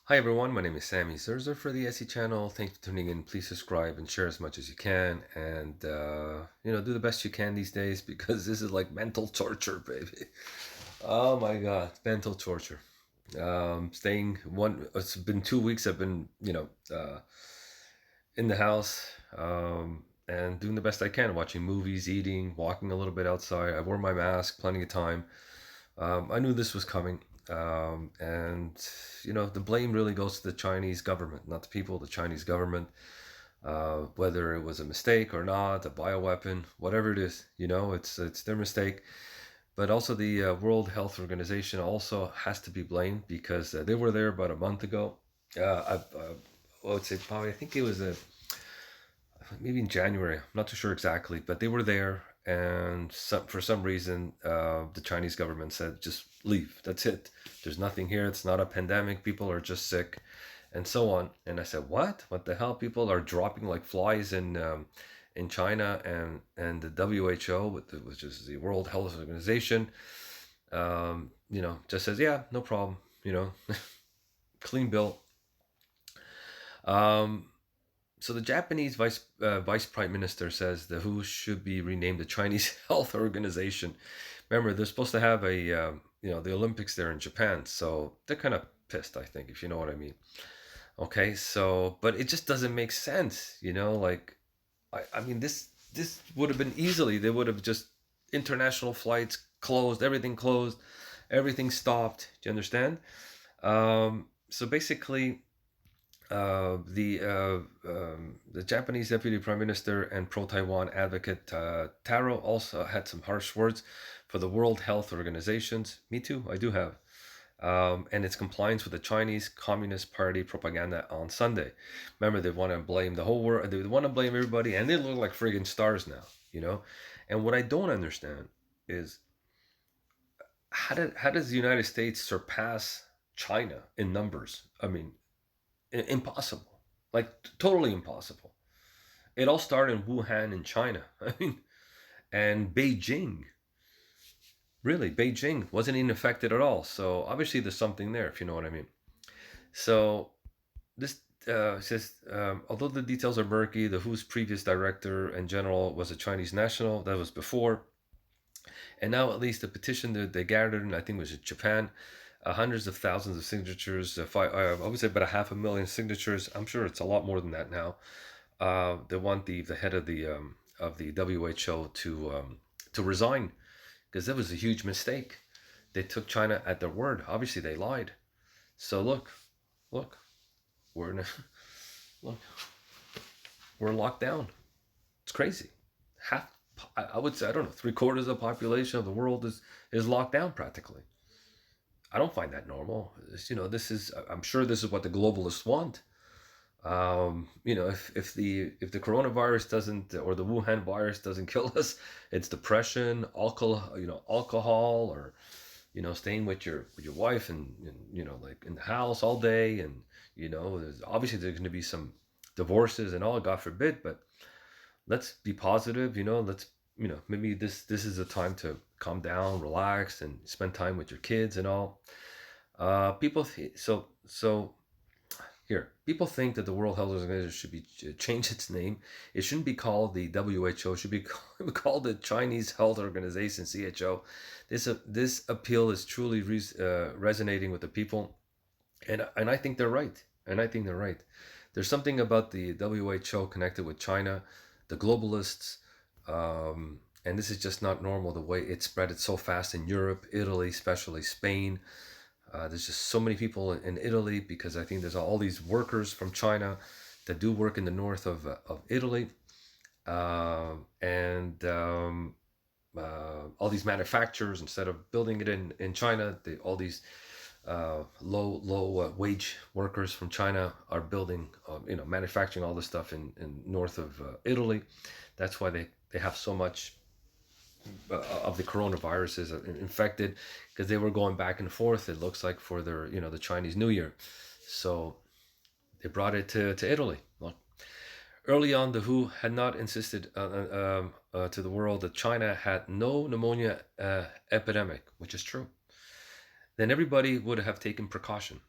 Hi everyone, my name is Sammy Zerzer for the SE channel. Thanks for tuning in. Please subscribe and share as much as you can, and do the best you can these days because this is like mental torture, baby. Oh my God, mental torture. Staying one. It's been 2 weeks. I've been in the house and doing the best I can, watching movies, eating, walking a little bit outside. I wore my mask plenty of time. I knew this was coming. And the blame really goes to the Chinese government, not the people, the Chinese government. Whether it was a mistake or not, a bioweapon, whatever it is, it's their mistake. But also the World Health Organization also has to be blamed because they were there about a month ago. I would say probably, I think it was maybe in January. I'm not too sure exactly, but they were there, and for some reason, the Chinese government said just leave. That's it. There's nothing here. It's not a pandemic. People are just sick, and so on. And I said, what? What the hell? People are dropping like flies in China, and the WHO, which is the World Health Organization, just says, yeah, no problem. Clean bill. Um, So the Japanese vice prime minister says the WHO should be renamed the Chinese Health Organization. Remember, they're supposed to have the Olympics there in Japan, so they're kind of pissed, I think, if you know what I mean. Okay, so but it just doesn't make sense, like I mean this would have been easily, they would have just international flights closed, everything stopped. Do you understand? So basically, the Japanese deputy prime minister and pro-Taiwan advocate Taro also had some harsh words for the World Health Organizations. Me too, I do have. And its compliance with the Chinese Communist Party propaganda on Sunday. Remember, they want to blame the whole world. They want to blame everybody, and they look like friggin' stars now. You know. And what I don't understand is how does the United States surpass China in numbers? I mean, impossible, like totally impossible. It all started in Wuhan in China. I mean, and Beijing, really, Beijing wasn't even affected at all. So obviously there's something there, if you know what I mean. So this says, although the details are murky, the WHO's previous director and general was a Chinese national. That was before. And now at least the petition that they gathered, and I think it was in Japan, hundreds of thousands of signatures. I would say about 500,000 signatures. I'm sure it's a lot more than that now. They want the head of the WHO to resign because that was a huge mistake. They took China at their word. Obviously, they lied. So look, we're in a, look, we're locked down. It's crazy. Half, I would say, I don't know, three-quarters of the population of the world is locked down practically. I don't find that normal. This is, I'm sure this is what the globalists want. If the coronavirus doesn't, or the Wuhan virus doesn't kill us, it's depression, alcohol, or staying with your wife and like in the house all day, and there's going to be some divorces and all, God forbid, but let's be positive. Let's maybe this is a time to calm down, relax, and spend time with your kids and all. So here, people think that the World Health Organization should be change its name. It shouldn't be called the WHO. It should be called the Chinese Health Organization (CHO). This appeal is truly resonating with the people, and I think they're right. And I think they're right. There's something about the WHO connected with China, the globalists, and this is just not normal. The way it spread it so fast in Europe, Italy, especially Spain. There's just so many people in Italy because I think there's all these workers from China that do work in the north of Italy, and all these manufacturers, instead of building it in China, all these low wage workers from China are building, manufacturing all this stuff in north of Italy. That's why they have so much of the coronaviruses infected, because they were going back and forth, it looks like, for their the Chinese New Year. So they brought it to Italy. Well, early on, the WHO had not insisted to the world that China had no pneumonia epidemic, which is true. Then everybody would have taken precaution.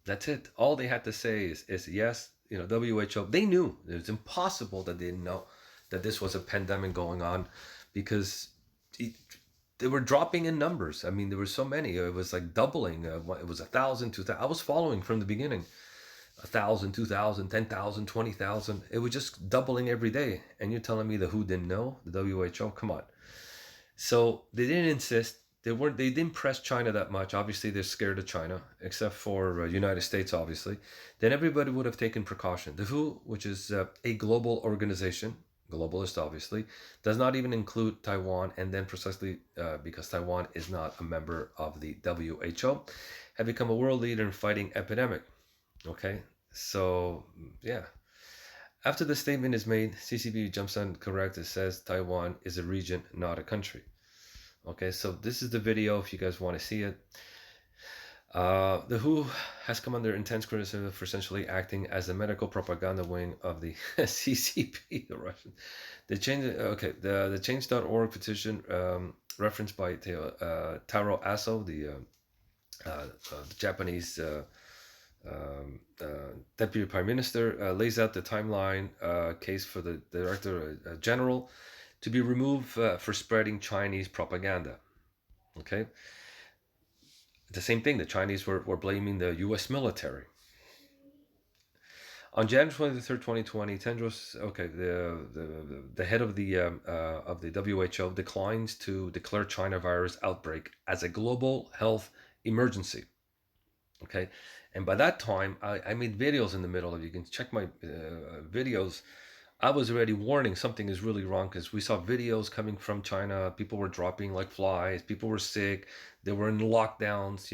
That's it. All they had to say is yes, WHO. They knew it was impossible that they didn't know that this was a pandemic going on, because it, they were dropping in numbers. I mean, there were so many. It was like doubling. It was 1,000, 2,000. I was following from the beginning. 1,000, 2,000, 10,000, 20,000. It was just doubling every day. And you're telling me the WHO didn't know? The WHO? Come on. So they didn't insist. They didn't press China that much. Obviously, they're scared of China, except for United States, obviously. Then everybody would have taken precaution. The WHO, which is a global organization, globalist, obviously, does not even include Taiwan. And then precisely because Taiwan is not a member of the WHO, have become a world leader in fighting epidemic. Okay, so yeah. After the statement is made, CCP jumps on correct. It says Taiwan is a region, not a country. Okay, so this is the video if you guys want to see it. The WHO has come under intense criticism for essentially acting as the medical propaganda wing of the CCP, the Russian. The change.org petition referenced by Taro Aso, the Japanese Deputy Prime Minister, lays out the timeline case for the Director General to be removed for spreading Chinese propaganda. Okay, the same thing. The Chinese were blaming the U.S. military. On January 23rd, 2020, Tedros, the head of the WHO, declines to declare China virus outbreak as a global health emergency. Okay, and by that time, I made videos in the middle of. You can check my videos. I was already warning something is really wrong, because we saw videos coming from China. People were dropping like flies. People were sick. They were in lockdowns.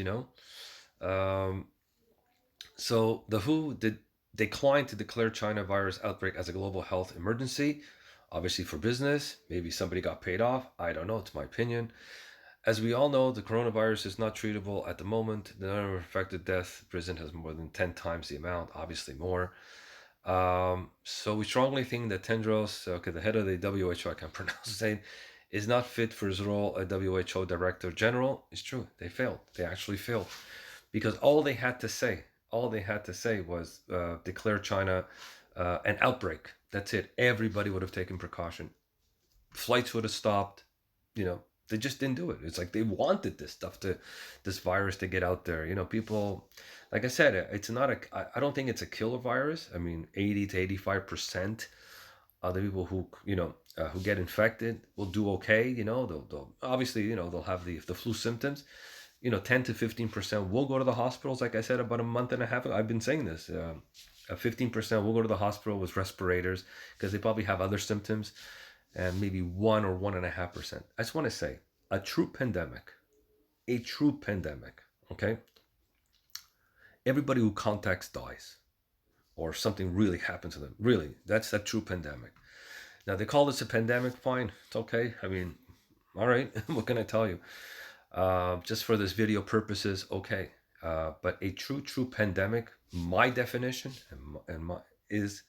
Um, so the WHO did decline to declare China virus outbreak as a global health emergency. Obviously for business. Maybe somebody got paid off. I don't know. It's my opinion. As we all know, the coronavirus is not treatable at the moment. The number of affected deaths present has more than 10 times the amount, obviously more. So we strongly think that Tedros, the head of the WHO, I can't pronounce his name, is not fit for his role as WHO Director General. It's true. They failed. They actually failed. Because all they had to say was declare China an outbreak. That's it. Everybody would have taken precaution. Flights would have stopped. They just didn't do it. It's like they wanted this virus to get out there. People, like I said, it's not I don't think it's a killer virus. I mean, 80 to 85% of the people who get infected will do okay. They'll obviously, they'll have the flu symptoms. 10 to 15% will go to the hospitals. Like I said, about a month and a half ago, I've been saying this. 15% will go to the hospital with respirators because they probably have other symptoms, and maybe 1 or 1.5%. I just want to say, a true pandemic, okay? Everybody who contacts dies, or something really happens to them. Really, that's a true pandemic. Now, they call this a pandemic, fine, it's okay. I mean, all right, what can I tell you? Just for this video purposes, okay. But a true pandemic, my definition is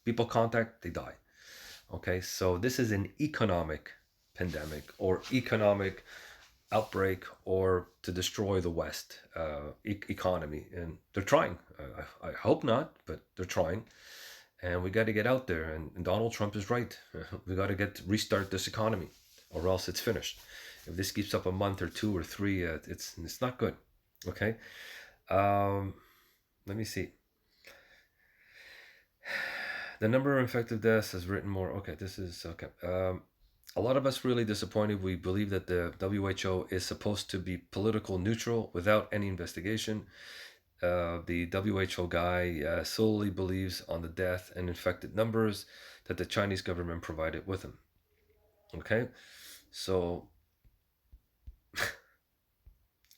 people contact, they die. Okay, so this is an economic pandemic or economic outbreak, or to destroy the West economy, and they're trying. I hope not, but they're trying, and we got to get out there. And Donald Trump is right. We got to restart this economy, or else it's finished. If this keeps up a month or 2 or 3, it's not good. Okay, let me see. The number of infected deaths has written more. Okay, this is okay. A lot of us really disappointed. We believe that the WHO is supposed to be political neutral without any investigation. The WHO guy solely believes on the death and infected numbers that the Chinese government provided with him. Okay, so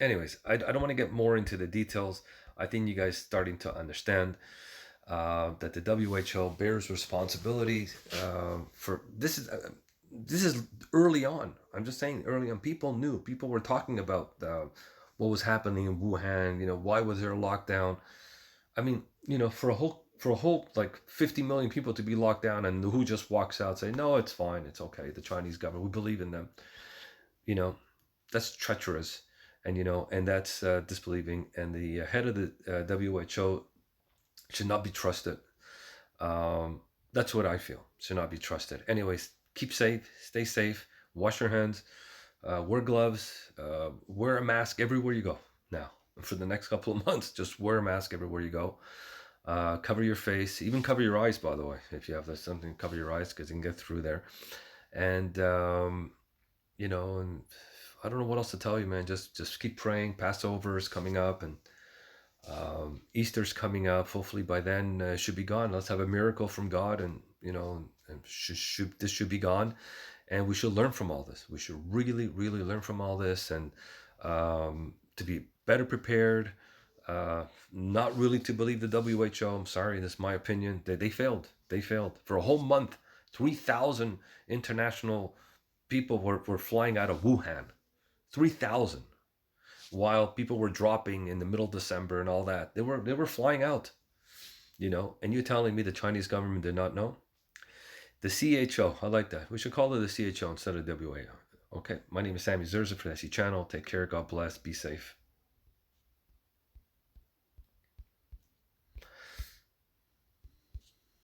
anyways, I don't want to get more into the details. I think you guys starting to understand that the WHO bears responsibility for this. This is early on. I'm just saying early on. People knew. People were talking about what was happening in Wuhan. Why was there a lockdown? I mean, for a whole like 50 million people to be locked down, and who just walks out say, no, it's fine, it's okay. The Chinese government, we believe in them. That's treacherous. and that's disbelieving. And the head of the WHO should not be trusted. That's what I feel. Should not be trusted. Anyways, keep safe, stay safe, wash your hands, wear gloves, wear a mask everywhere you go. Now, for the next couple of months, just wear a mask everywhere you go. Cover your face, even cover your eyes, by the way, if you have something, cover your eyes because you can get through there. And and I don't know what else to tell you, man. Just keep praying. Passover is coming up, and Easter's coming up. Hopefully by then it should be gone. Let's have a miracle from God, and this should be gone, and we should learn from all this. We should really, really learn from all this, and to be better prepared. Not really to believe the WHO. I'm sorry, this is my opinion. They failed. They failed for a whole month. 3,000 international people were flying out of Wuhan. 3,000, while people were dropping in the middle of December and all that. They were flying out, and you're telling me the Chinese government did not know? The CHO, I like that. We should call it the CHO instead of WAO. Okay, my name is Sammy Zerza for the SE channel. Take care, God bless, be safe.